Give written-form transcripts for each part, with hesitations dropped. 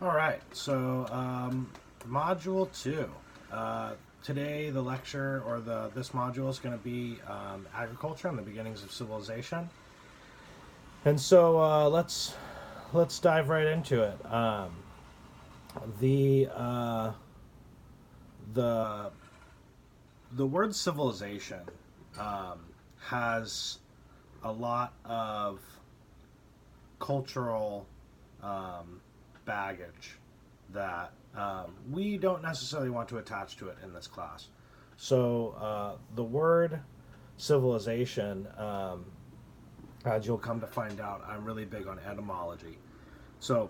All right, so module two. Uh, Today, the lecture or the this module is going to be agriculture and the beginnings of civilization. And so let's dive right into it. The uh, the the word civilization um, has a lot of cultural um, baggage that we don't necessarily want to attach to it in this class. So the word civilization, as you'll come to find out, I'm really big on etymology. So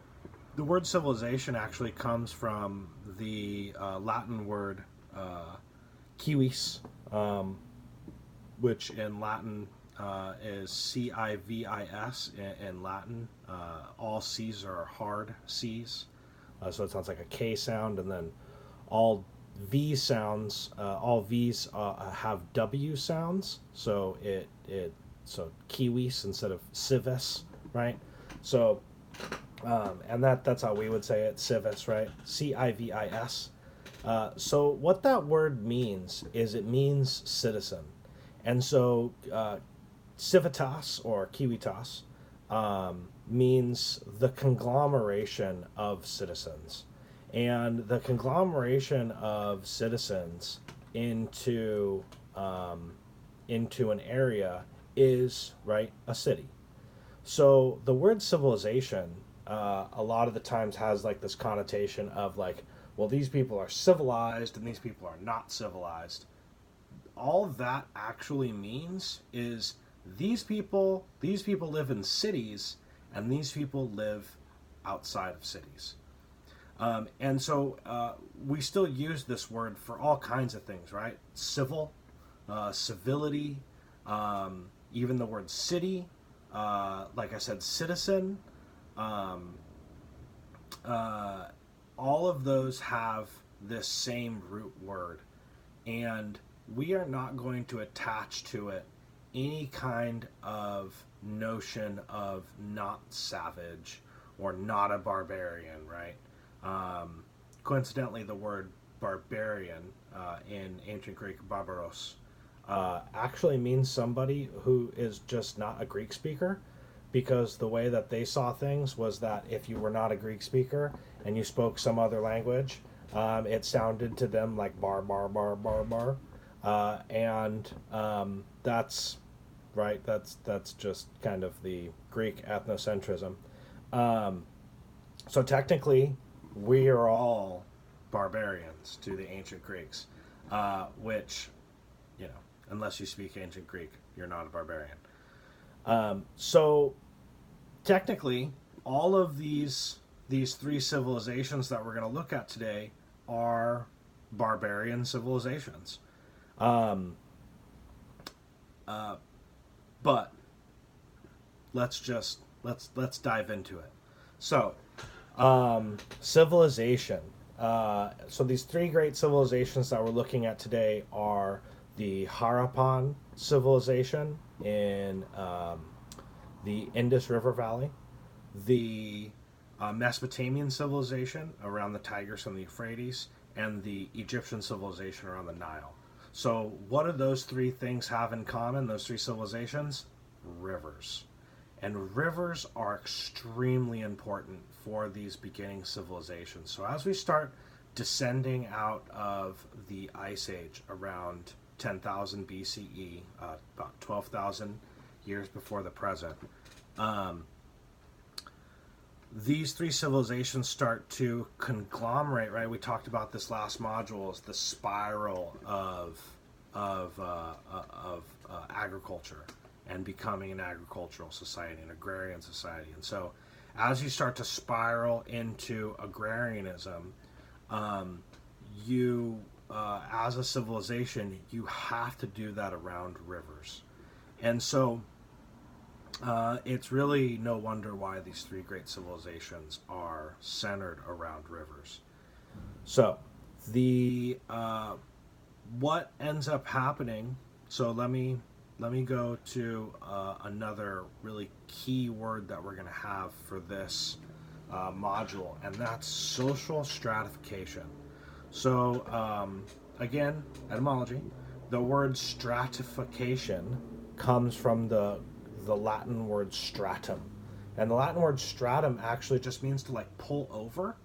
the word civilization actually comes from the Latin word uh, civis, um, which in Latin is civis in Latin. All C's are hard C's. So it sounds like a K sound, and then all all V's have W sounds. So kiwis instead of civis, right? So and that's how we would say it, civis, right? Civis. So what that word means is it means citizen, and so civitas or civitas means the conglomeration of citizens, and the conglomeration of citizens into um, into an area is right a city. So the word civilization a lot of the times has like this connotation of like, well, these people are civilized and these people are not civilized. All that actually means is these people live in cities and these people live outside of cities. And so we still use this word for all kinds of things, right? Civil, civility, even the word city, like I said, citizen. Um, uh, all of those have this same root word, and we are not going to attach to it any kind of notion of not savage or not a barbarian, right? Um, Coincidentally, the word barbarian in ancient Greek barbaros actually means somebody who is just not a Greek speaker, because the way that they saw things was that if you were not a Greek speaker and you spoke some other language, it sounded to them like bar, bar, bar, bar, bar. And that's right. That's just kind of the Greek ethnocentrism. Um, so technically, we are all barbarians to the ancient Greeks, which, you know, unless you speak ancient Greek, you're not a barbarian. So technically, all of these three civilizations that we're going to look at today are barbarian civilizations. Um, uh, but let's dive into it. So, civilization. So these three great civilizations that we're looking at today are the Harappan civilization in the Indus River Valley, the Mesopotamian civilization around the Tigris and the Euphrates, and the Egyptian civilization around the Nile. So, what do those three things have in common, those three civilizations? Rivers. And rivers are extremely important for these beginning civilizations. So, as we start descending out of the Ice Age around 10,000 BCE, about 12,000 years before the present, um, these three civilizations start to conglomerate. Right, we talked about this last module is the spiral of agriculture and becoming an agricultural society, an agrarian society. And so, as you start to spiral into agrarianism, um, you as a civilization, you have to do that around rivers. And so it's really no wonder why these three great civilizations are centered around rivers. So, the what ends up happening. So let me go to another really key word that we're going to have for this module, and that's social stratification. So, again, etymology. The word stratification comes from the Latin word stratum, and the Latin word stratum actually just means to like pull over.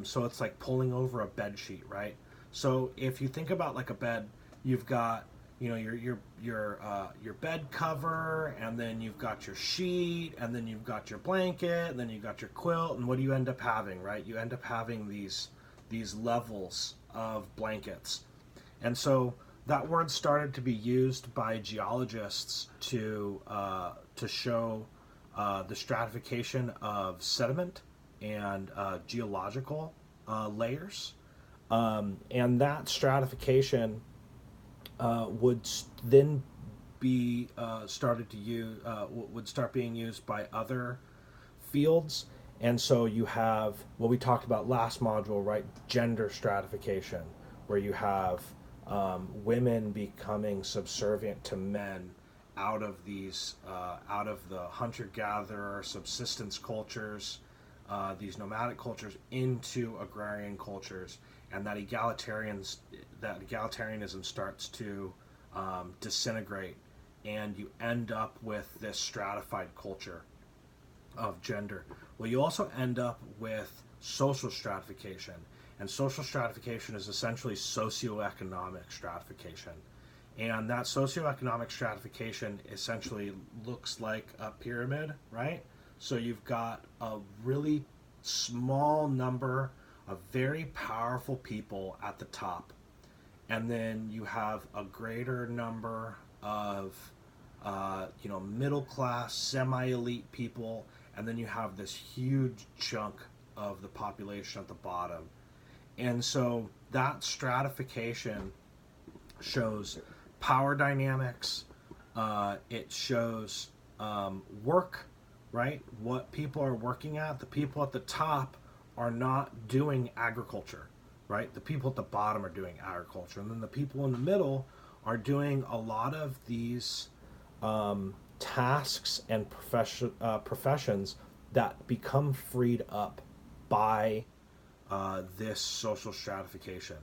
So it's like pulling over a bed sheet, right? So if you think about like a bed, you've got your bed cover, and then you've got your sheet, and then you've got your blanket, and then you've got your quilt, and what do you end up having, right? You end up having these levels of blankets. And so that word started to be used by geologists to show the stratification of sediment and geological layers. And that stratification would then be started to use would start being used by other fields. And so you have what we talked about last module, right? Gender stratification, where you have women becoming subservient to men out of the hunter-gatherer subsistence cultures, these nomadic cultures, into agrarian cultures, and that egalitarianism starts to disintegrate, and you end up with this stratified culture of gender. Well, you also end up with social stratification, and social stratification is essentially socioeconomic stratification. And that socioeconomic stratification essentially looks like a pyramid, right? So you've got a really small number of very powerful people at the top, and then you have a greater number of middle class, semi elite people, and then you have this huge chunk of the population at the bottom. And so that stratification shows power dynamics. It shows work, right? What people are working at. The people at the top are not doing agriculture, right? The people at the bottom are doing agriculture. And then the people in the middle are doing a lot of these tasks and professions that become freed up by this social stratification.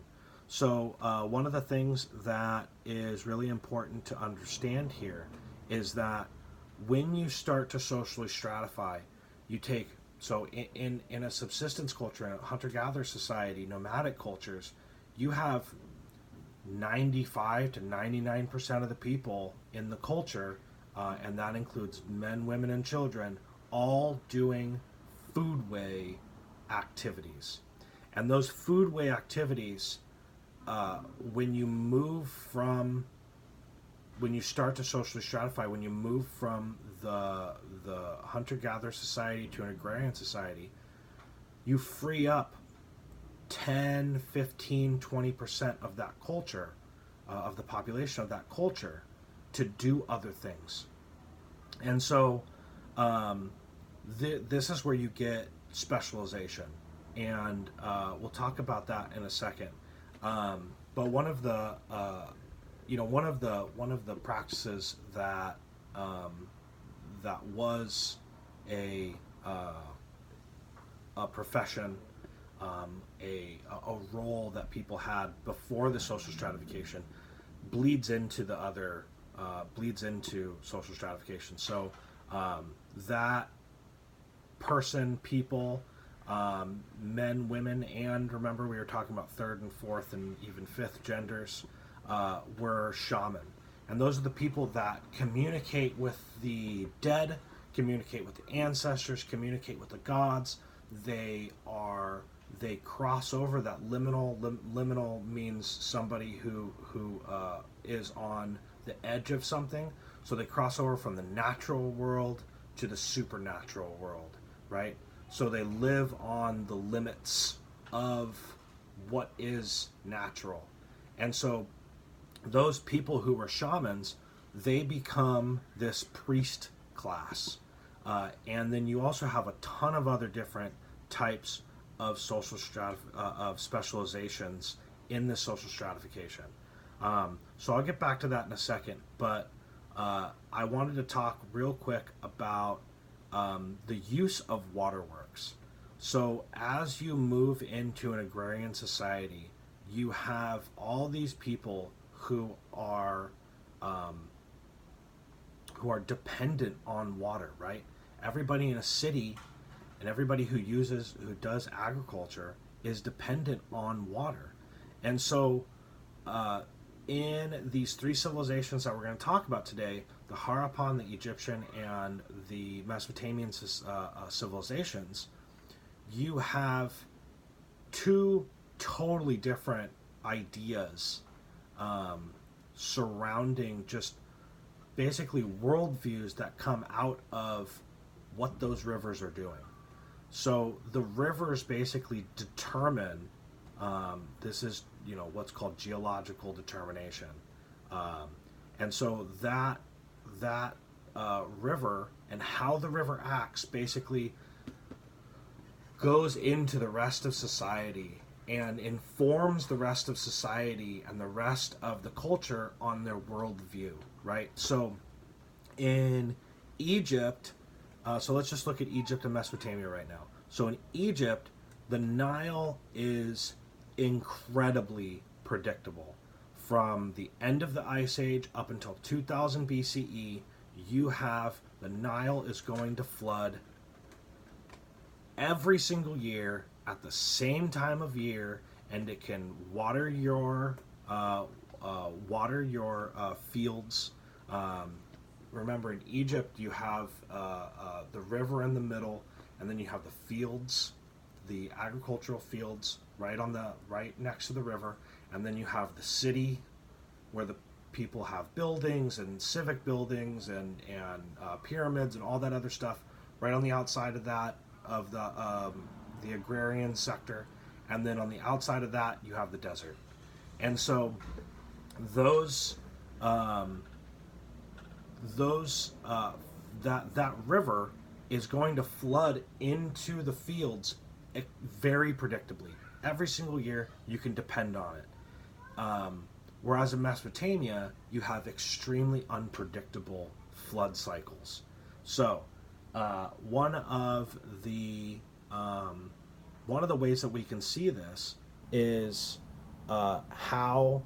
So one of the things that is really important to understand here is that when you start to socially stratify, you take, so in a subsistence culture, in a hunter-gatherer society, nomadic cultures, you have 95 to 99% of the people in the culture, and that includes men, women, and children, all doing foodway activities. And those foodway activities, when you start to socially stratify, when you move from the hunter-gatherer society to an agrarian society, you free up 10, 15, 20% of that culture, of the population of that culture, to do other things. And so this is where you get specialization, and we'll talk about that in a second. But one of the practices that that was a profession, a role that people had before the social stratification, bleeds into social stratification. So that person, people, men, women, and remember we were talking about third and fourth and even fifth genders, were shaman. And those are the people that communicate with the dead, communicate with the ancestors, communicate with the gods. They cross over that liminal. Liminal means somebody who is on the edge of something. So they cross over from the natural world to the supernatural world, right? So they live on the limits of what is natural. And so those people who were shamans, they become this priest class. And then you also have a ton of other different types of of specializations in this social stratification. So I'll get back to that in a second, but I wanted to talk real quick about the use of waterworks. So as you move into an agrarian society, you have all these people um, who are dependent on water, right? Everybody in a city and everybody who does agriculture is dependent on water. And so uh, in these three civilizations that we're going to talk about today, the Harappan, the Egyptian, and the Mesopotamian civilizations, you have two totally different ideas um, surrounding just basically worldviews that come out of what those rivers are doing. So the rivers basically determine, this is, what's called geological determination. Um, and so that river and how the river acts basically goes into the rest of society and informs the rest of society and the rest of the culture on their worldview, right? So in Egypt, so let's just look at Egypt and Mesopotamia right now. So in Egypt, the Nile is incredibly predictable. From the end of the Ice Age up until 2000 BCE, you have the Nile is going to flood every single year at the same time of year, and it can water your fields. Um, Remember, in Egypt, you have the river in the middle, and then you have the fields, the agricultural fields, right next to the river, and then you have the city, where the people have buildings and civic buildings and pyramids and all that other stuff, right on the outside of that of the agrarian sector, and then on the outside of that you have the desert, and so those um, that river is going to flood into the fields very predictably. Every single year, you can depend on it. Whereas in Mesopotamia, you have extremely unpredictable flood cycles. So, one of the ways that we can see this is how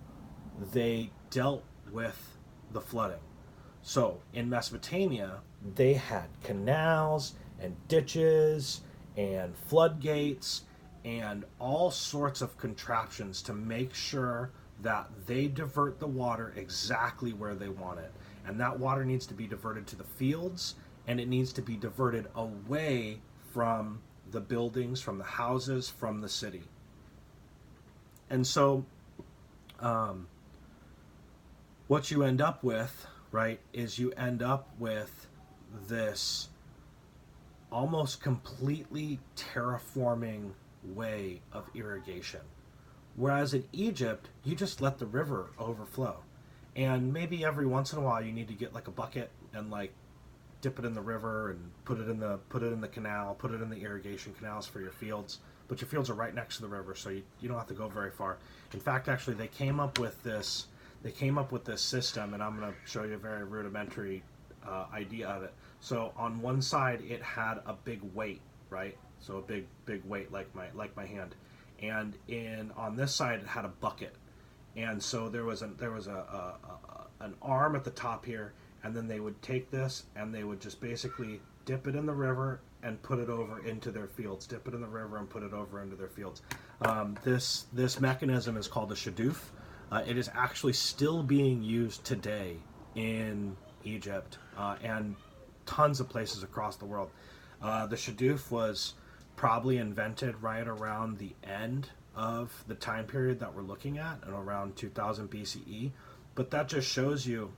they dealt with the flooding. So in Mesopotamia, they had canals and ditches and floodgates and all sorts of contraptions to make sure that they divert the water exactly where they want it. And that water needs to be diverted to the fields, and it needs to be diverted away from the buildings, from the houses, from the city. And so what you end up with, right, is you end up with this almost completely terraforming way of irrigation. Whereas in Egypt, you just let the river overflow. And maybe every once in a while you need to get like a bucket and like dip it in the river and put it in the canal, put it in the irrigation canals for your fields. But your fields are right next to the river, so you don't have to go very far. In fact, actually, they came up with this system, and I'm going to show you a very rudimentary idea of it. So on one side, it had a big weight, right? So a big weight like my hand, and on this side, it had a bucket, and so there was an arm at the top here, and then they would take this and they would just basically dip it in the river and put it over into their fields. Dip it in the river and put it over into their fields. This mechanism is called a shaduf. It is actually still being used today in Egypt and tons of places across the world. The shaduf was probably invented right around the end of the time period that we're looking at, and around 2000 BCE. But that just shows you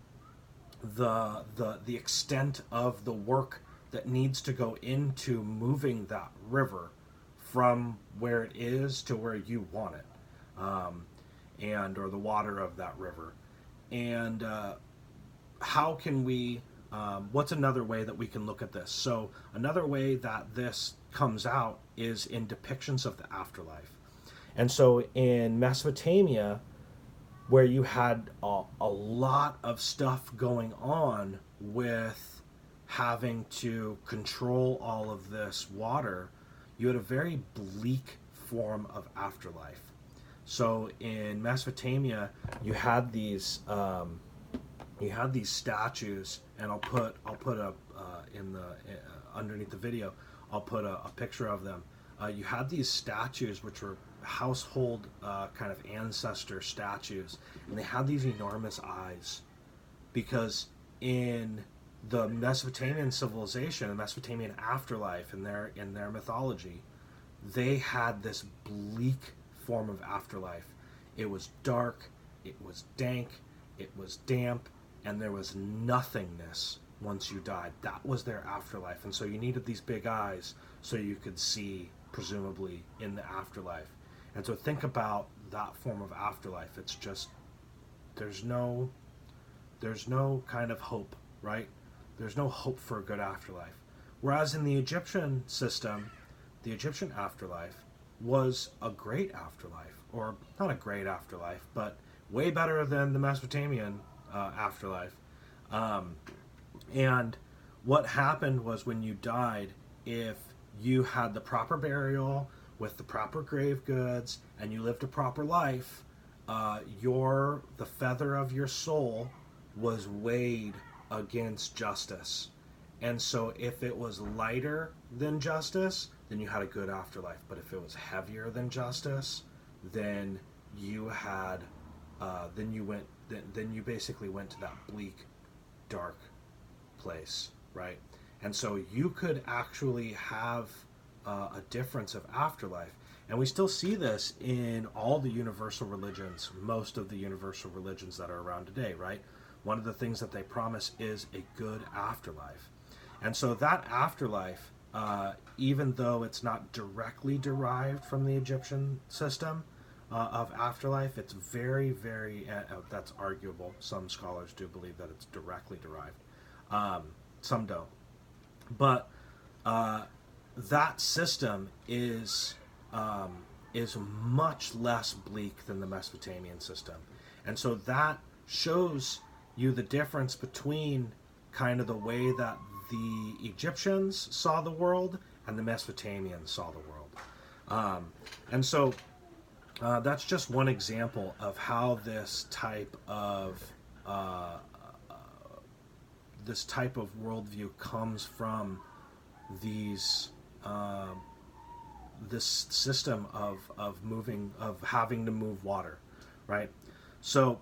the extent of the work that needs to go into moving that river from where it is to where you want it, or the water of that river. And how can we? What's another way that we can look at this? So another way that this comes out is in depictions of the afterlife. And so in Mesopotamia, where you had a lot of stuff going on with having to control all of this water, you had a very bleak form of afterlife. So in Mesopotamia, you had these statues, and I'll put a in the underneath the video, I'll put a picture of them. You had these statues, which were household kind of ancestor statues, and they had these enormous eyes, because in the Mesopotamian civilization, the Mesopotamian afterlife, in their mythology, they had this bleak form of afterlife. It was dark, it was dank, it was damp, and there was nothingness once you died. That was their afterlife. And so you needed these big eyes so you could see, presumably, in the afterlife. And so think about that form of afterlife. It's just, there's no kind of hope, right? There's no hope for a good afterlife. Whereas in the Egyptian system, the Egyptian afterlife was a great afterlife, or not a great afterlife, but way better than the Mesopotamian afterlife. And what happened was, when you died, if you had the proper burial with the proper grave goods and you lived a proper life, the feather of your soul was weighed against justice. And so if it was lighter than justice, then you had a good afterlife. But if it was heavier than justice, then you had then you basically went to that bleak, dark place, right? And so you could actually have a difference of afterlife. And we still see this in all the universal religions, most of the universal religions that are around today, right? One of the things that they promise is a good afterlife. And so that afterlife, even though it's not directly derived from the Egyptian system of afterlife, it's very, very, that's arguable. Some scholars do believe that it's directly derived. Some don't. But that system is much less bleak than the Mesopotamian system. And so that shows you the difference between kind of the way that the Egyptians saw the world and the Mesopotamians saw the world. And so that's just one example of how this type of worldview comes from these this system of having to move water, right? So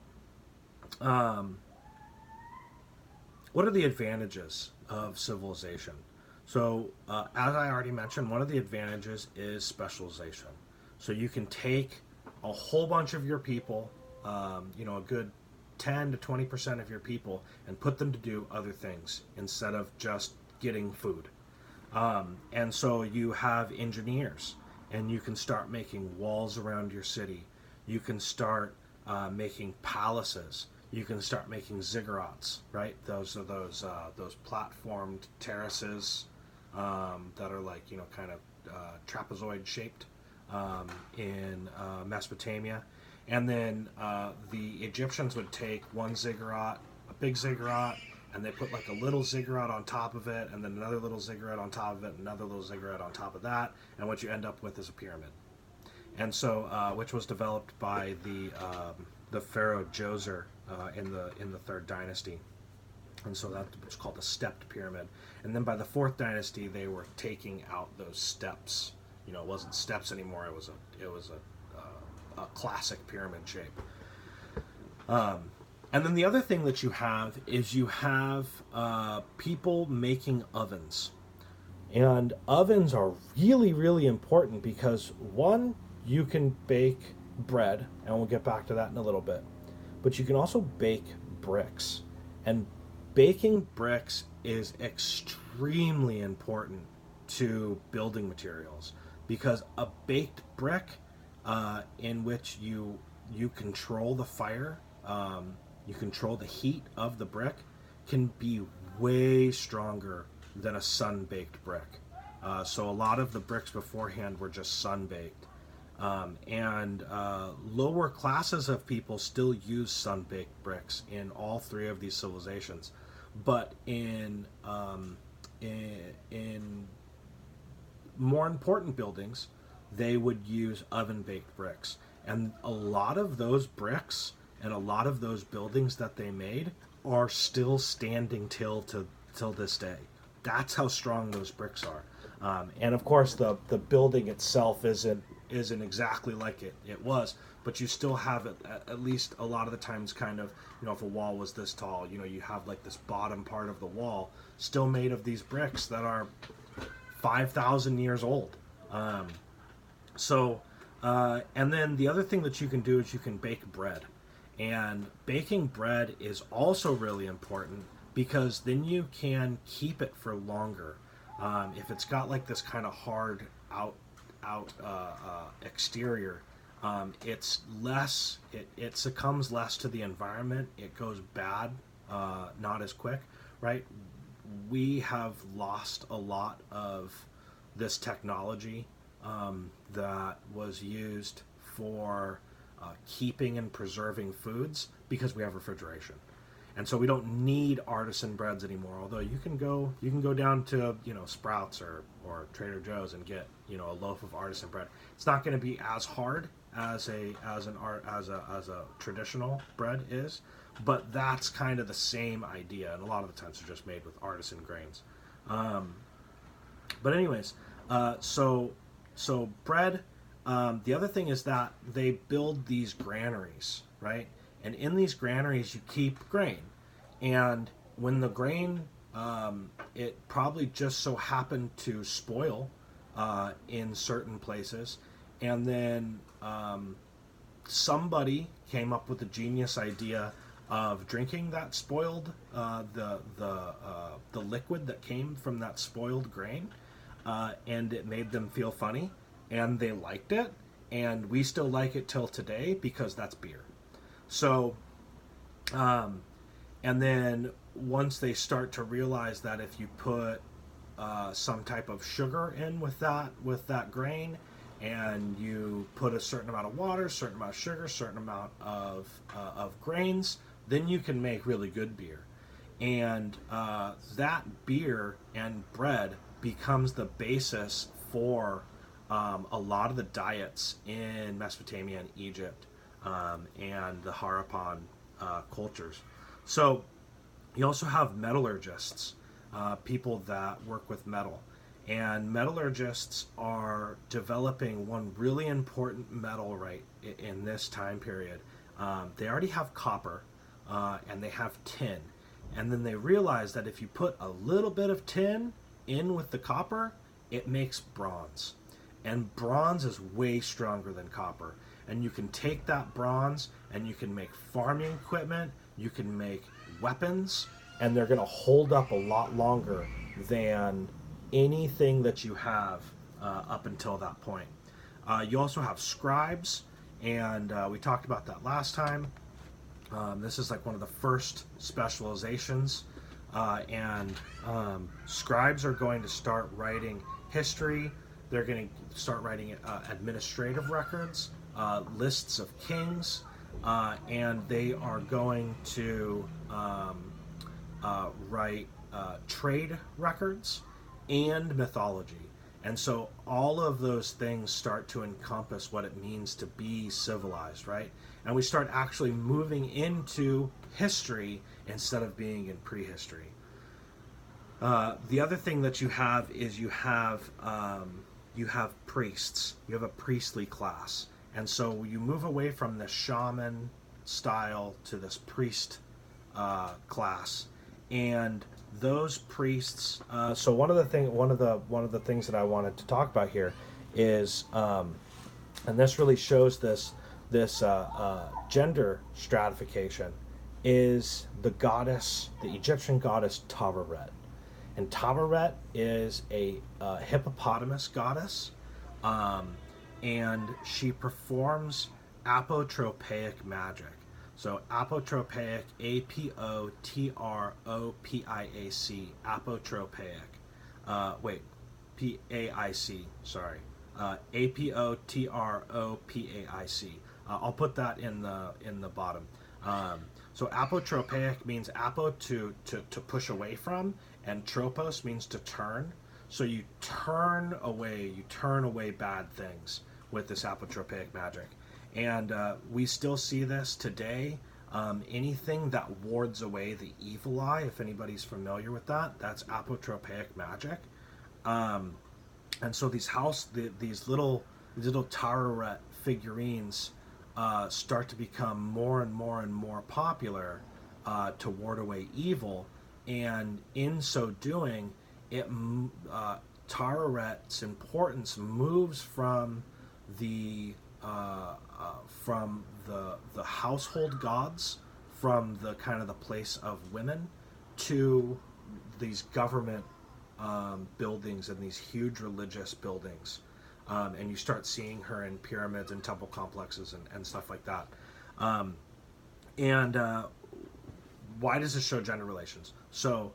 what are the advantages of civilization? So as I already mentioned, one of the advantages is specialization. So you can take a whole bunch of your people, a good 10 to 20% of your people, and put them to do other things instead of just getting food. And so you have engineers, and you can start making walls around your city. You can start making palaces. You can start making ziggurats, right? Those are those platformed terraces that are like, kind of trapezoid shaped in Mesopotamia. And then the Egyptians would take one ziggurat, a big ziggurat, and they put like a little ziggurat on top of it, and then another little ziggurat on top of it, another little ziggurat on top of that, and what you end up with is a pyramid. And so, which was developed by the pharaoh Djoser in the third dynasty, and so that was called the stepped pyramid. And then by the fourth dynasty, they were taking out those steps. It wasn't steps anymore. It was a classic pyramid shape. And then the other thing that you have is you have people making ovens. And ovens are really, really important because, one, you can bake bread, and we'll get back to that in a little bit. But you can also bake bricks. And baking bricks is extremely important to building materials, because a baked brick in which you control the fire, you control the heat of the brick, can be way stronger than a sun-baked brick. So a lot of the bricks beforehand were just sun-baked. And lower classes of people still use sun-baked bricks in all three of these civilizations. But in more important buildings, they would use oven baked bricks. And a lot of those bricks and a lot of those buildings that they made are still standing till this day. That's how strong those bricks are. And of course, the building itself isn't exactly like it was, but you still have it at least a lot of the times kind of, if a wall was this tall, you have like this bottom part of the wall still made of these bricks that are 5,000 years old. And then the other thing that you can do is you can bake bread. And baking bread is also really important because then you can keep it for longer. If it's got like this kind of hard exterior, it's less. It succumbs less to the environment. It goes bad, not as quick, right? We have lost a lot of this technology that was used for keeping and preserving foods because we have refrigeration. And so we don't need artisan breads anymore. Although you can go down to Sprouts or Trader Joe's and get a loaf of artisan bread. It's not going to be as hard as a traditional bread is, but that's kind of the same idea. And a lot of the times they're just made with artisan grains. But anyways, so bread. The other thing is that they build these granaries, right? And in these granaries, you keep grain. And when the grain, it probably just so happened to spoil in certain places. And then somebody came up with the genius idea of drinking that spoiled, the liquid that came from that spoiled grain. And it made them feel funny. And they liked it. And we still like it till today because that's beer. So, and then once they start to realize that if you put some type of sugar in with that grain, and you put a certain amount of water, certain amount of sugar, certain amount of grains, then you can make really good beer. And that beer and bread becomes the basis for a lot of the diets in Mesopotamia and Egypt. And the Harappan cultures. So you also have metallurgists, people that work with metal. And metallurgists are developing one really important metal right in this time period. They already have copper and they have tin. And then they realize that if you put a little bit of tin in with the copper, it makes bronze. And bronze is way stronger than copper. And you can take that bronze and you can make farming equipment, you can make weapons, and they're going to hold up a lot longer than anything that you have up until that point. You also have scribes, and we talked about that last time. This is like one of the first specializations. And scribes are going to start writing history. They're going to start writing administrative records. Lists of kings, and they are going to write trade records and mythology. And so all of those things start to encompass what it means to be civilized, right? And we start actually moving into history instead of being in prehistory. The other thing that you have is you have priests. You have a priestly class. And so you move away from the shaman style to this priest class, and those priests. So one of the things that I wanted to talk about here is, and this really shows this gender stratification, is the Egyptian goddess Taweret, and Taweret is a hippopotamus goddess. And she performs apotropaic magic. So apotropaic, A-P-O-T-R-O-P-I-A-C, apotropaic. P-A-I-C, sorry. A-P-O-T-R-O-P-A-I-C. I'll put that in the bottom. So apotropaic means apo to push away from, and tropos means to turn. So you turn away bad things with this apotropaic magic. And we still see this today. Anything that wards away the evil eye, if anybody's familiar with that, that's apotropaic magic. And so these little Tararet figurines start to become more and more and more popular to ward away evil, and in so doing, Tararet's importance moves the from the household gods, from the kind of the place of women, to these government buildings and these huge religious buildings. And you start seeing her in pyramids and temple complexes and stuff like that. And why does this show gender relations? So,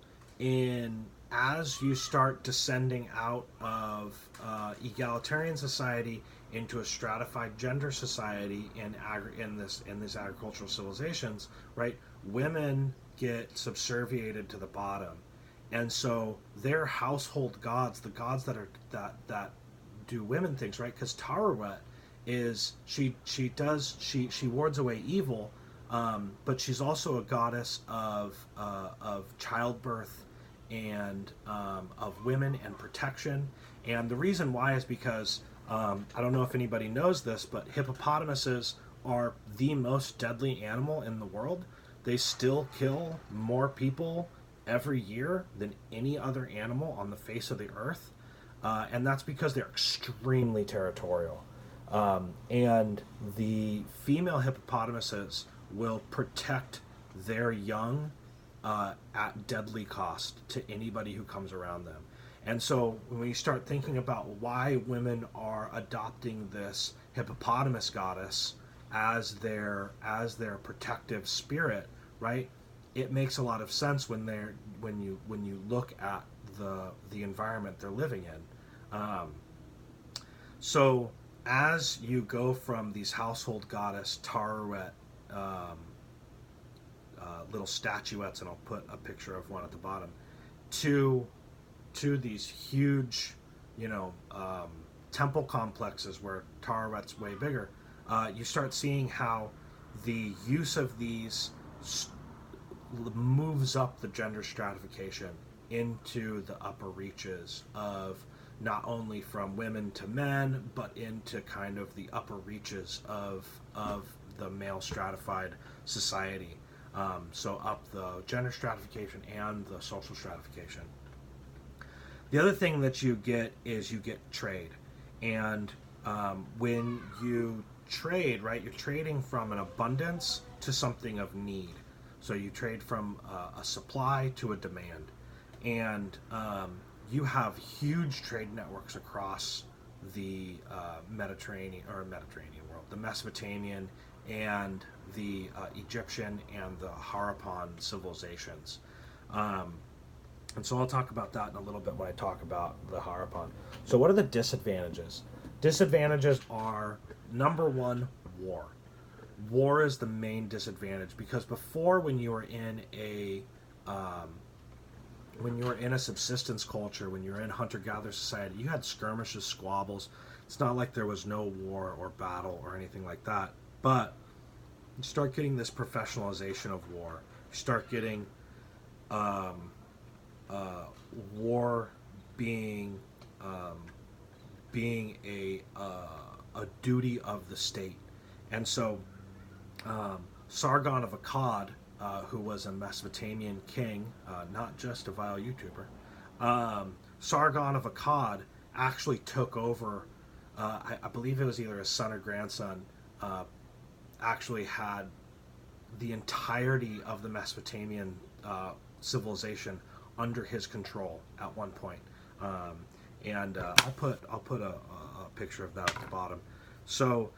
as you start descending out of egalitarian society into a stratified gender society in these agricultural civilizations, right? Women get subserviated to the bottom, and so their household gods, the gods that do women things, right? Because Tararet is she wards away evil, but she's also a goddess of childbirth and of women and protection. And the reason why is because I don't know if anybody knows this, but hippopotamuses are the most deadly animal in the world. They still kill more people every year than any other animal on the face of the earth. And that's because they're extremely territorial. And the female hippopotamuses will protect their young at deadly cost to anybody who comes around them. And so when we start thinking about why women are adopting this hippopotamus goddess as their protective spirit, right? It makes a lot of sense when you look at the environment they're living in. So as you go from these household goddess Tararet little statuettes, and I'll put a picture of one at the bottom, to these huge, temple complexes where Tararet's way bigger, you start seeing how the use of these moves up the gender stratification into the upper reaches of not only from women to men, but into kind of the upper reaches of the male stratified society. So up the gender stratification and the social stratification. The other thing that you get is you get trade. And when you trade, right, you're trading from an abundance to something of need. So you trade from a supply to a demand. And you have huge trade networks across the Mediterranean world, the Mesopotamian and the Egyptian and the Harappan civilizations. And so I'll talk about that in a little bit when I talk about the Harappan. So what are the disadvantages? Disadvantages are, number one, war. War is the main disadvantage, because before, when you were in a subsistence culture, when you were in hunter-gatherer society, you had skirmishes, squabbles. It's not like there was no war or battle or anything like that. But you start getting this professionalization of war. You start getting war being a duty of the state. And so Sargon of Akkad, who was a Mesopotamian king, not just a vile YouTuber, Sargon of Akkad actually took over, I believe it was either his son or grandson, actually had the entirety of the Mesopotamian civilization under his control at one point. And I'll put a picture of that at the bottom. So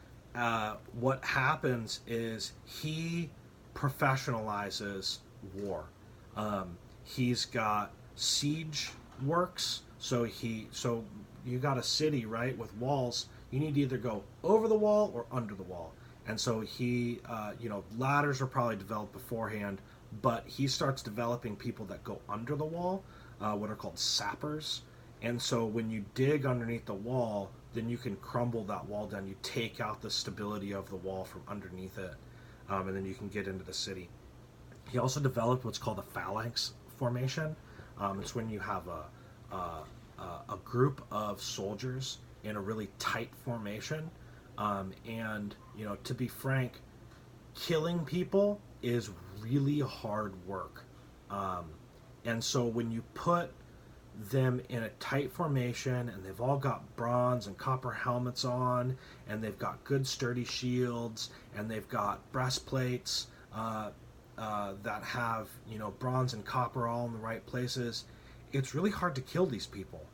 what happens is he professionalizes war. He's got siege works. So you got a city, right, with walls. You need to either go over the wall or under the wall. And so he, ladders are probably developed beforehand, but he starts developing people that go under the wall, what are called sappers. And so when you dig underneath the wall, then you can crumble that wall down. You take out the stability of the wall from underneath it, and then you can get into the city. He also developed what's called a phalanx formation. It's when you have a group of soldiers in a really tight formation. And, to be frank, killing people is really hard work. And so when you put them in a tight formation and they've all got bronze and copper helmets on, and they've got good sturdy shields, and they've got breastplates that have bronze and copper all in the right places, it's really hard to kill these people.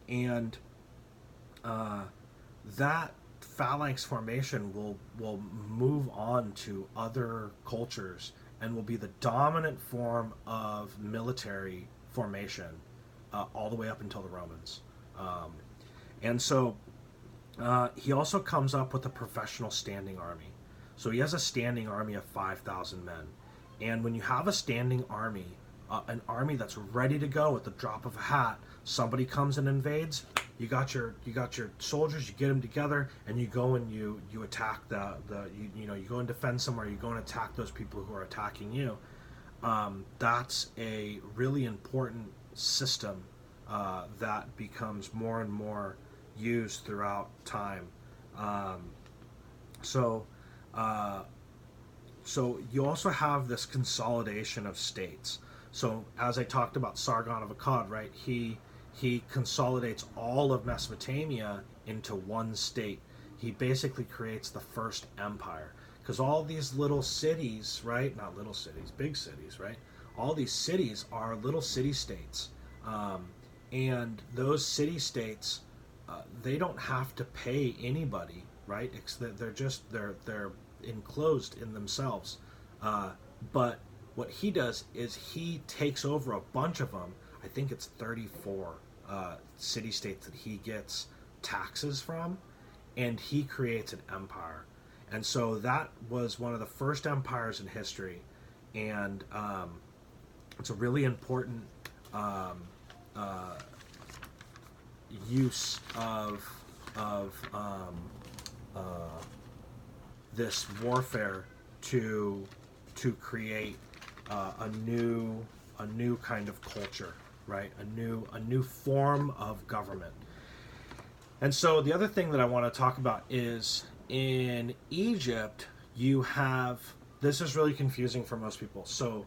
And that phalanx formation will move on to other cultures and will be the dominant form of military formation all the way up until the Romans. And so he also comes up with a professional standing army. So he has a standing army of 5,000 men. And when you have a standing army, an army that's ready to go at the drop of a hat, somebody comes and invades, you got your soldiers, you get them together, and you go and you attack you go and defend somewhere, you go and attack those people who are attacking you. That's a really important system that becomes more and more used throughout time. So you also have this consolidation of states. So as I talked about Sargon of Akkad, right? He consolidates all of Mesopotamia into one state. He basically creates the first empire, because all these little cities, right? Not little cities, big cities, right? All these cities are little city-states, and those city-states, they don't have to pay anybody, right? They're enclosed in themselves. But what he does is he takes over a bunch of them. I think it's 34 city-states that he gets taxes from, and he creates an empire. And so that was one of the first empires in history, and it's a really important use of this warfare to create a new kind of culture, right? A new form of government. And so the other thing that I want to talk about is in Egypt, you have, this is really confusing for most people. So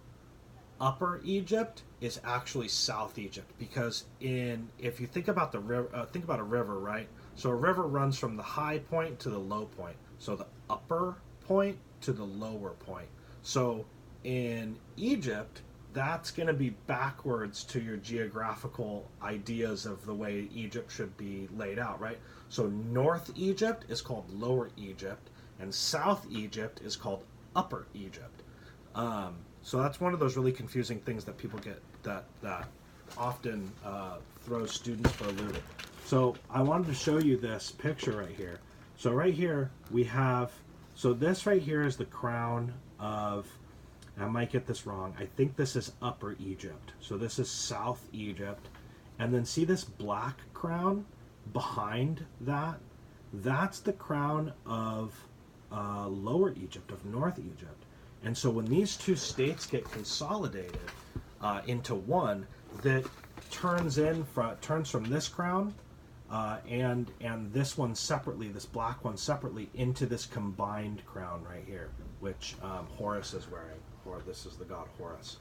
Upper Egypt is actually South Egypt, because if you think about the river, think about a river, right? So a river runs from the high point to the low point. So the upper point to the lower point. So in Egypt, that's going to be backwards to your geographical ideas of the way Egypt should be laid out, right? So North Egypt is called Lower Egypt, and South Egypt is called Upper Egypt. So that's one of those really confusing things that people get that often throws students for a loop. So I wanted to show you this picture right here. So right here we have, so this right here is the crown of, I might get this wrong, I think this is Upper Egypt. So this is South Egypt. And then see this black crown behind that? That's the crown of Lower Egypt, of North Egypt. And so when these two states get consolidated into one, that turns from this crown and this one separately, this black one separately, into this combined crown right here, which Horus is wearing, or this is the god Horus.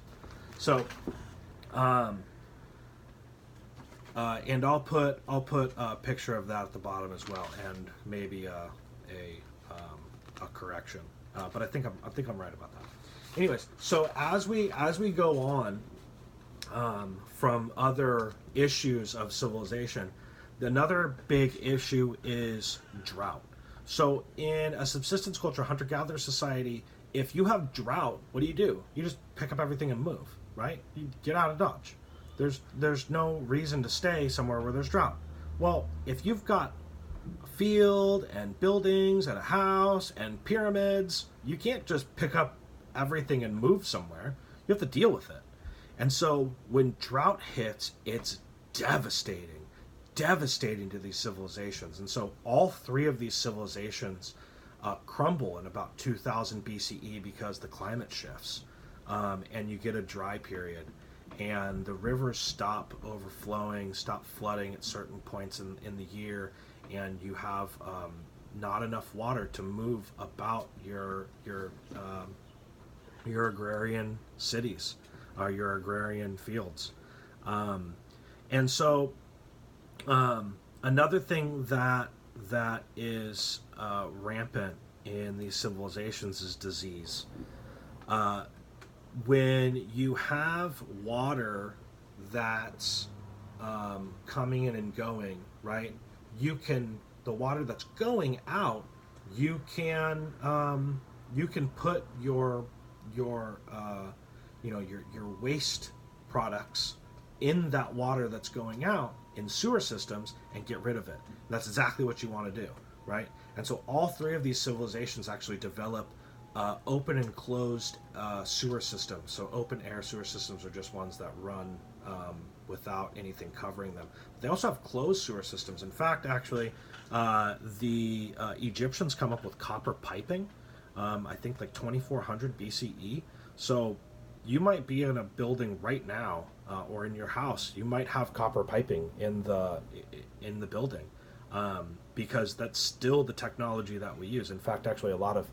So, and I'll put a picture of that at the bottom as well, and maybe a correction. But I think I'm right about that. Anyways, so as we go on from other issues of civilization, another big issue is drought. So in a subsistence culture, hunter-gatherer society, if you have drought, what do? You just pick up everything and move, right? You get out of Dodge. There's no reason to stay somewhere where there's drought. Well, if you've got a field and buildings and a house and pyramids, you can't just pick up everything and move somewhere. You have to deal with it. And so when drought hits, it's devastating, devastating to these civilizations. And so all three of these civilizations crumble in about 2000 BCE because the climate shifts, and you get a dry period, and the rivers stop overflowing, stop flooding at certain points in the year, and you have not enough water to move about your agrarian cities or your agrarian fields. And so another thing that is rampant in these civilizations is disease. When you have water that's coming in and going, right? The water that's going out, you can put your waste products in that water that's going out in sewer systems and get rid of it. And that's exactly what you want to do, right? And so all three of these civilizations actually develop open and closed sewer systems. So open air sewer systems are just ones that run without anything covering them. They also have closed sewer systems. In fact, actually, the Egyptians come up with copper piping, I think like 2400 BCE. So you might be in a building right now, or in your house, you might have copper piping in the building, because that's still the technology that we use. In fact, actually, a lot of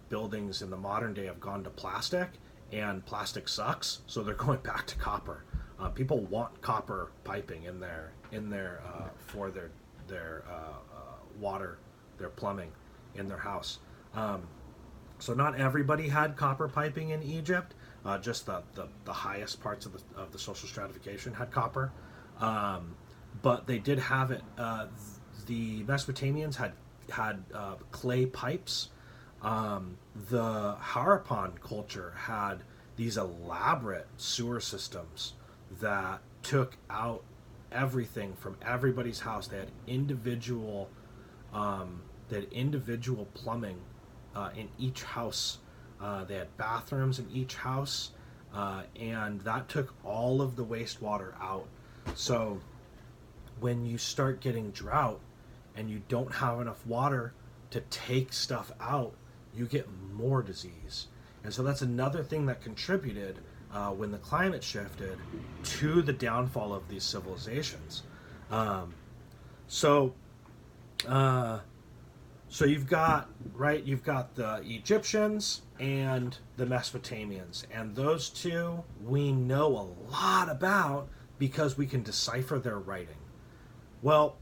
buildings in the modern day have gone to plastic, and plastic sucks, so they're going back to copper. People want copper piping in their for their water, their plumbing in their house. So not everybody had copper piping in Egypt. Just the highest parts of the social stratification had copper, but they did have it. The Mesopotamians had clay pipes. The Harappan culture had these elaborate sewer systems that took out everything from everybody's house. They had individual plumbing in each house. They had bathrooms in each house, and that took all of the wastewater out. So when you start getting drought and you don't have enough water to take stuff out, you get more disease. And so that's another thing that contributed, when the climate shifted, to the downfall of these civilizations. So you've got the Egyptians and the Mesopotamians, and those two we know a lot about because we can decipher their writing. Well,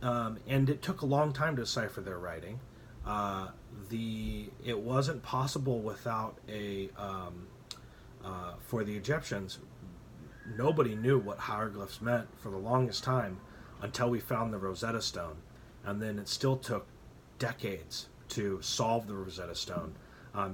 and it took a long time to decipher their writing. It wasn't possible without for the Egyptians, nobody knew what hieroglyphs meant for the longest time until we found the Rosetta Stone. And then it still took decades to solve the Rosetta Stone,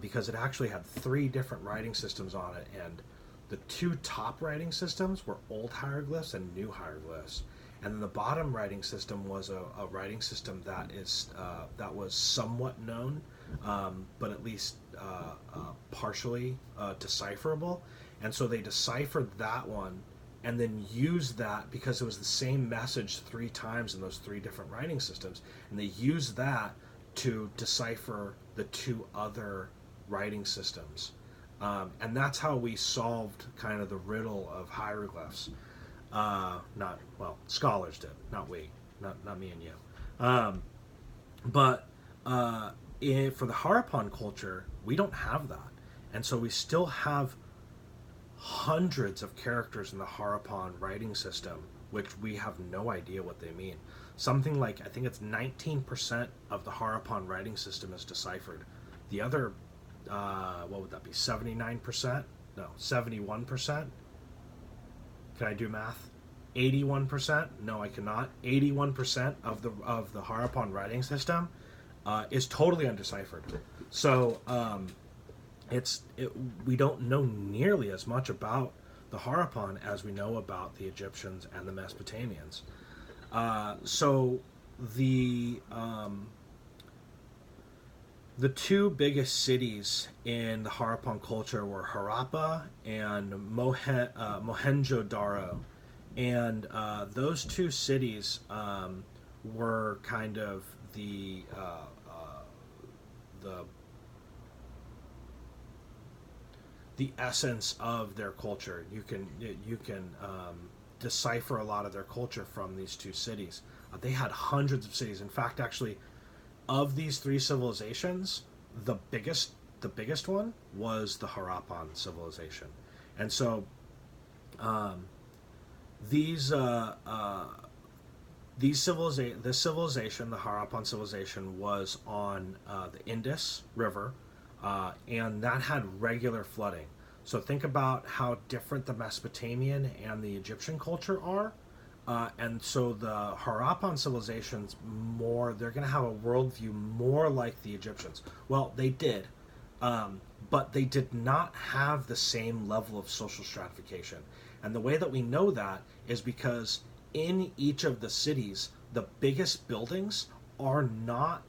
because it actually had 3 different writing systems on it, and the 2 top writing systems were old hieroglyphs and new hieroglyphs, and then the bottom writing system was a writing system that was somewhat known, but at least partially decipherable. And so they deciphered that one and then used that, because it was the same message 3 times in those 3 different writing systems, and they used that to decipher the 2 other writing systems. And that's how we solved kind of the riddle of hieroglyphs. Scholars did, not we, not me and you. But for the Harappan culture, we don't have that. And so we still have hundreds of characters in the Harappan writing system, which we have no idea what they mean. Something like, I think it's 19% of the Harappan writing system is deciphered. The other, what would that be, 79%? No, 71%? Can I do math? 81%? No, I cannot. 81% of the Harappan writing system is totally undeciphered. So we don't know nearly as much about the Harappan as we know about the Egyptians and the Mesopotamians. So the 2 biggest cities in the Harappan culture were Harappa and Mohenjo-Daro. And those two cities were kind of the the essence of their culture. You can decipher a lot of their culture from these two cities. They had hundreds of cities. In fact, actually, of these three civilizations, the biggest one was the Harappan civilization, and so um, these this civilization, the Harappan civilization, was on the Indus River, and that had regular flooding. So think about how different the Mesopotamian and the Egyptian culture are. And so the Harappan civilizations they're going to have a worldview more like the Egyptians. Well, they did, but they did not have the same level of social stratification. And the way that we know that is because in each of the cities, the biggest buildings are not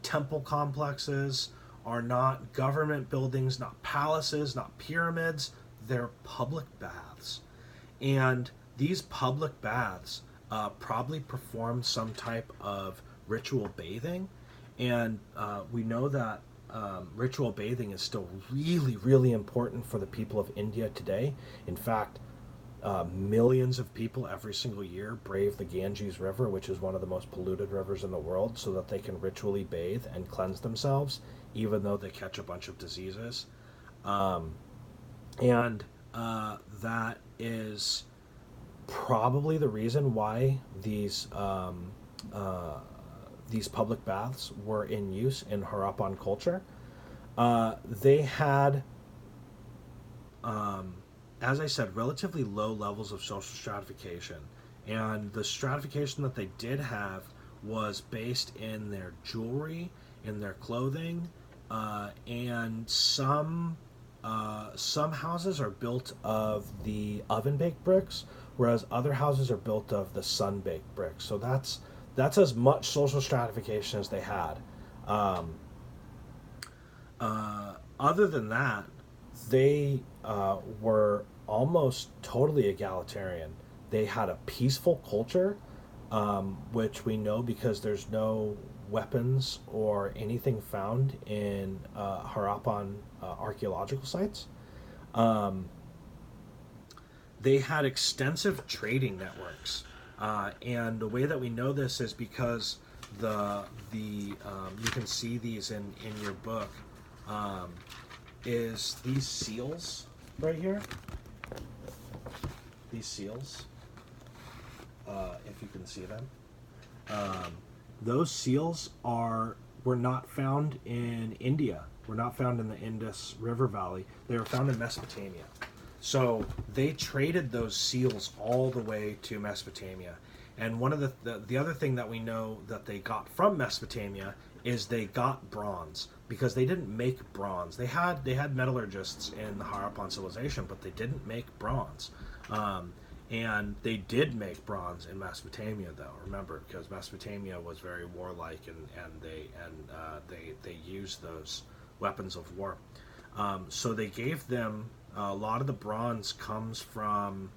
temple complexes, are not government buildings, not palaces, not pyramids. They're public baths. And these public baths probably perform some type of ritual bathing. And we know that ritual bathing is still really, really important for the people of India today. In fact, millions of people every single year brave the Ganges River, which is one of the most polluted rivers in the world, so that they can ritually bathe and cleanse themselves, even though they catch a bunch of diseases. And that is probably the reason why these public baths were in use in Harappan culture. They had, as I said, relatively low levels of social stratification. And the stratification that they did have was based in their jewelry, in their clothing, and some houses are built of the oven baked bricks, whereas other houses are built of the sun baked bricks. So that's as much social stratification as they had. Um, Other than that, they were almost totally egalitarian. They had a peaceful culture, which we know because there's no weapons or anything found in Harappan archaeological sites. Um, they had extensive trading networks, and the way that we know this is because the you can see these in your book. Um, is these seals right here? These seals, if you can see them. Um, those seals were not found in India. Were not found in the Indus River Valley. They were found in Mesopotamia. So they traded those seals all the way to Mesopotamia. And one of the other thing that we know that they got from Mesopotamia is they got bronze, because they didn't make bronze. They had metallurgists in the Harappan civilization, but they didn't make bronze. And they did make bronze in Mesopotamia, though. Remember, because Mesopotamia was very warlike, and they used those weapons of war. So they gave them a lot of the bronze comes from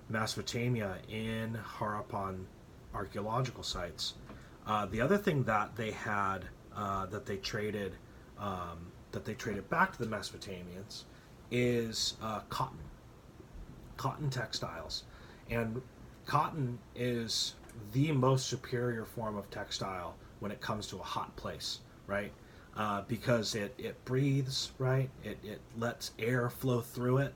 Mesopotamia in Harappan archaeological sites. The other thing that they had that they traded back to the Mesopotamians is cotton textiles, and cotton is the most superior form of textile when it comes to a hot place, right? Because it breathes, right? It lets air flow through it.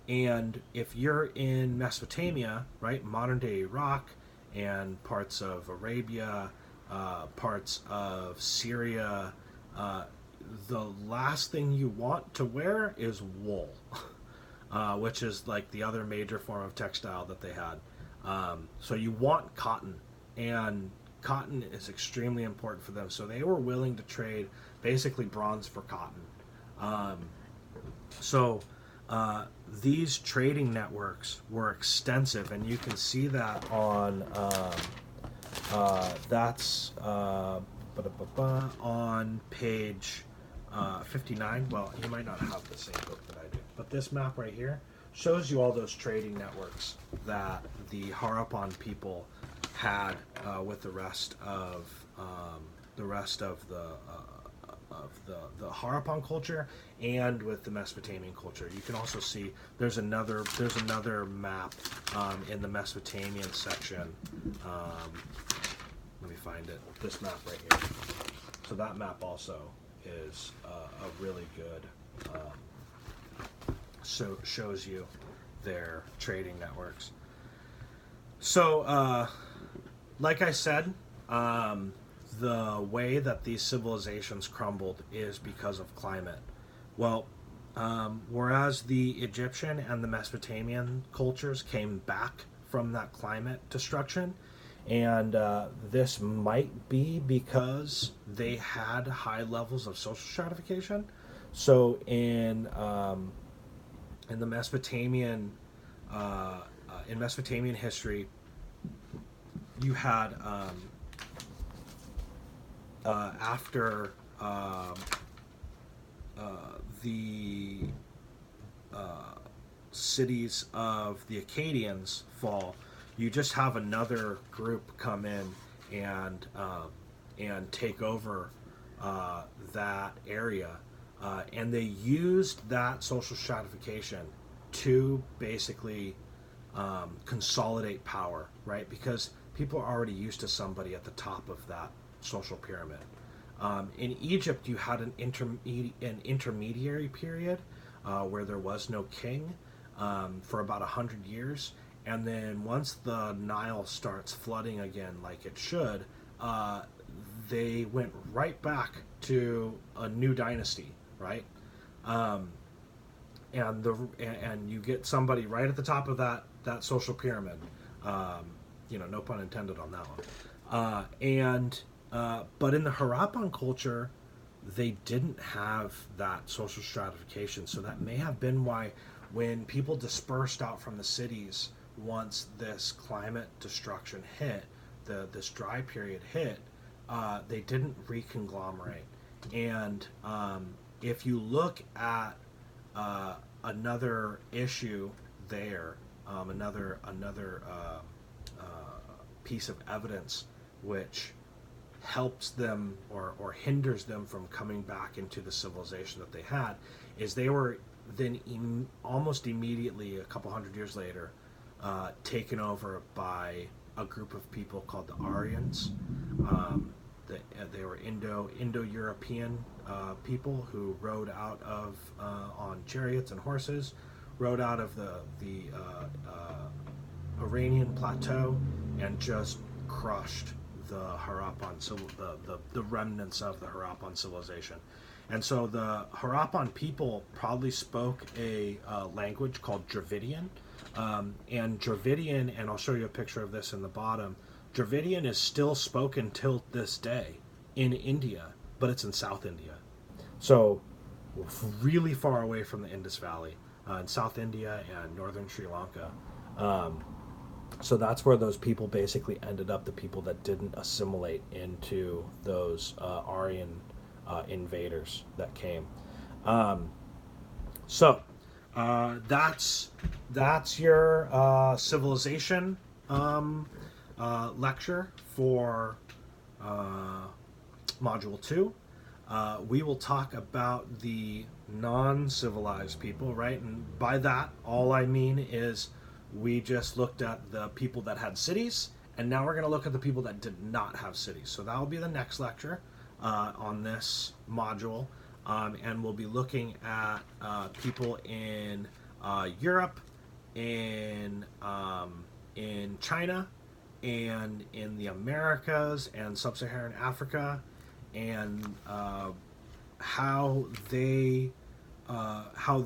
And if you're in Mesopotamia, right, modern day Iraq and parts of Arabia, parts of Syria, the last thing you want to wear is wool, which is like the other major form of textile that they had. So you want cotton, and cotton is extremely important for them. So they were willing to trade basically bronze for cotton. Um, so these trading networks were extensive, and you can see that on that's on page 59. Well, you might not have the same book that I do, but this map right here shows you all those trading networks that the Harappan people had with the rest of the Harappan culture and with the Mesopotamian culture. You can also see there's another map in the Mesopotamian section. Let me find it. This map right here. So that map also is a really good. So shows you their trading networks. So, like I said, the way that these civilizations crumbled is because of climate. Well, whereas the Egyptian and the Mesopotamian cultures came back from that climate destruction, and this might be because they had high levels of social stratification. So in the Mesopotamian in Mesopotamian history, you had after the cities of the Akkadians fall, you just have another group come in and take over that area. And they used that social stratification to basically consolidate power, right? Because people are already used to somebody at the top of that social pyramid. In Egypt, you had an intermediary period where there was no king for about 100 years. And then once the Nile starts flooding again like it should, they went right back to a new dynasty, right? And you get somebody right at the top of that social pyramid. No pun intended on that one. But in the Harappan culture, they didn't have that social stratification. So that may have been why when people dispersed out from the cities once this climate destruction hit, this dry period hit, they didn't reconglomerate. And if you look at another issue there, another piece of evidence which helps them or hinders them from coming back into the civilization that they had, is they were then almost immediately, a couple hundred years later, taken over by a group of people called the Aryans. They were Indo-European people who rode out of on chariots and horses, rode out of the Iranian plateau and just crushed the Harappan, the remnants of the Harappan civilization. And so the Harappan people probably spoke a language called Dravidian. And Dravidian, and I'll show you a picture of this in the bottom, Dravidian is still spoken till this day in India, but it's in South India. So really far away from the Indus Valley, in South India and northern Sri Lanka. So that's where those people basically ended up, the people that didn't assimilate into those Aryan invaders that came. So that's your civilization lecture for Module 2. We will talk about the non-civilized people, right? And by that, all I mean is we just looked at the people that had cities, and now we're going to look at the people that did not have cities. So that will be the next lecture on this module, and we'll be looking at people in Europe, in China, and in the Americas and sub-Saharan Africa, and how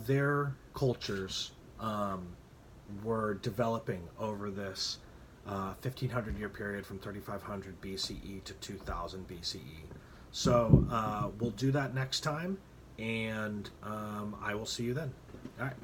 their cultures were developing over this 1500 year period from 3500 BCE to 2000 BCE. So we'll do that next time, and I will see you then. All right.